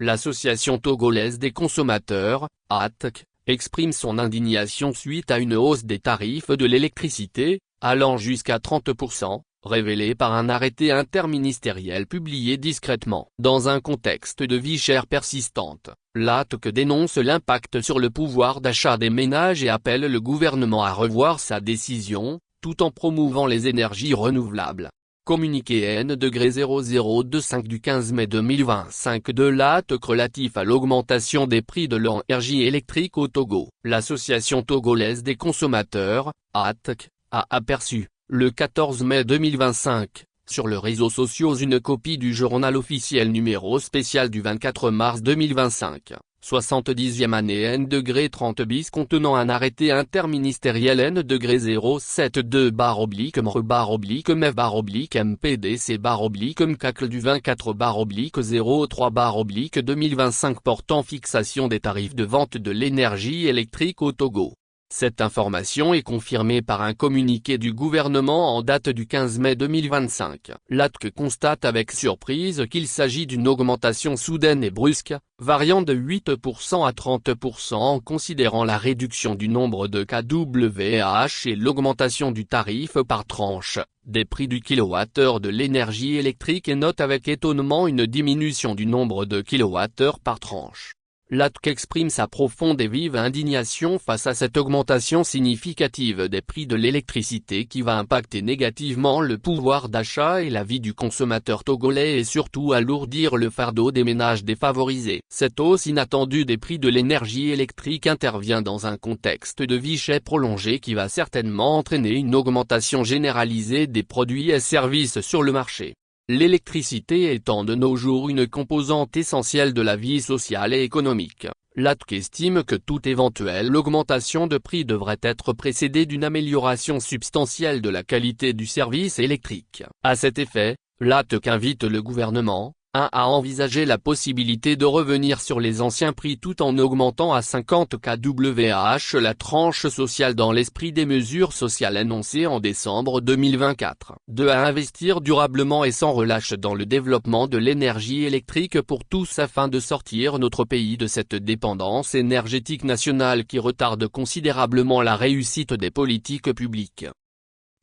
L'association togolaise des consommateurs, ATC, exprime son indignation suite à une hausse des tarifs de l'électricité, allant jusqu'à 30%, révélée par un arrêté interministériel publié discrètement. Dans un contexte de vie chère persistante, l'ATC dénonce l'impact sur le pouvoir d'achat des ménages et appelle le gouvernement à revoir sa décision, tout en promouvant les énergies renouvelables. Communiqué N-0025 du 15 mai 2025 de l'ATC relatif à l'augmentation des prix de l'énergie électrique au Togo. L'Association togolaise des consommateurs, ATC, a aperçu, le 14 mai 2025, sur les réseaux sociaux une copie du journal officiel numéro spécial du 24 mars 2025, 70e année N-30 bis contenant un arrêté interministériel N-072-MF-MPDC-MCACL du 24-03-03-2025 portant fixation des tarifs de vente de l'énergie électrique au Togo. Cette information est confirmée par un communiqué du gouvernement en date du 15 mai 2025. L'ATC constate avec surprise qu'il s'agit d'une augmentation soudaine et brusque, variant de 8% à 30% en considérant la réduction du nombre de kWh et l'augmentation du tarif par tranche, des prix du kilowattheure de l'énergie électrique et note avec étonnement une diminution du nombre de kilowattheures par tranche. L'ATC exprime sa profonde et vive indignation face à cette augmentation significative des prix de l'électricité qui va impacter négativement le pouvoir d'achat et la vie du consommateur togolais et surtout alourdir le fardeau des ménages défavorisés. Cette hausse inattendue des prix de l'énergie électrique intervient dans un contexte de vie chère prolongé qui va certainement entraîner une augmentation généralisée des produits et services sur le marché. L'électricité étant de nos jours une composante essentielle de la vie sociale et économique, l'ATC estime que toute éventuelle augmentation de prix devrait être précédée d'une amélioration substantielle de la qualité du service électrique. À cet effet, l'ATC invite le gouvernement, à envisager la possibilité de revenir sur les anciens prix tout en augmentant à 50 kWh la tranche sociale dans l'esprit des mesures sociales annoncées en décembre 2024. 2. À investir durablement et sans relâche dans le développement de l'énergie électrique pour tous afin de sortir notre pays de cette dépendance énergétique nationale qui retarde considérablement la réussite des politiques publiques.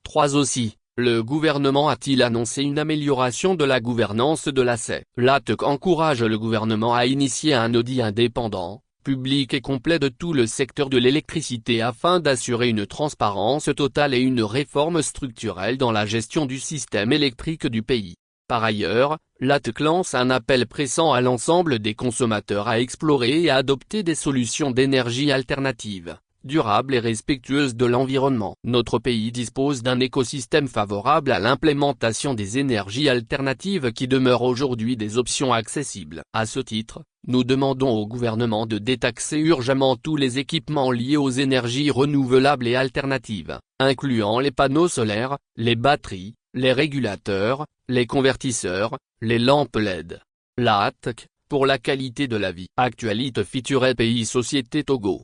3. Aussi, le gouvernement a-t-il annoncé une amélioration de la gouvernance de l'ACE. L'ATC encourage le gouvernement à initier un audit indépendant, public et complet de tout le secteur de l'électricité afin d'assurer une transparence totale et une réforme structurelle dans la gestion du système électrique du pays. Par ailleurs, l'ATC lance un appel pressant à l'ensemble des consommateurs à explorer et à adopter des solutions d'énergie alternatives, durable et respectueuse de l'environnement. Notre pays dispose d'un écosystème favorable à l'implémentation des énergies alternatives qui demeurent aujourd'hui des options accessibles. À ce titre, nous demandons au gouvernement de détaxer urgemment tous les équipements liés aux énergies renouvelables et alternatives, incluant les panneaux solaires, les batteries, les régulateurs, les convertisseurs, les lampes LED. La ATC, pour la qualité de la vie. Actualité feature Pays Société Togo.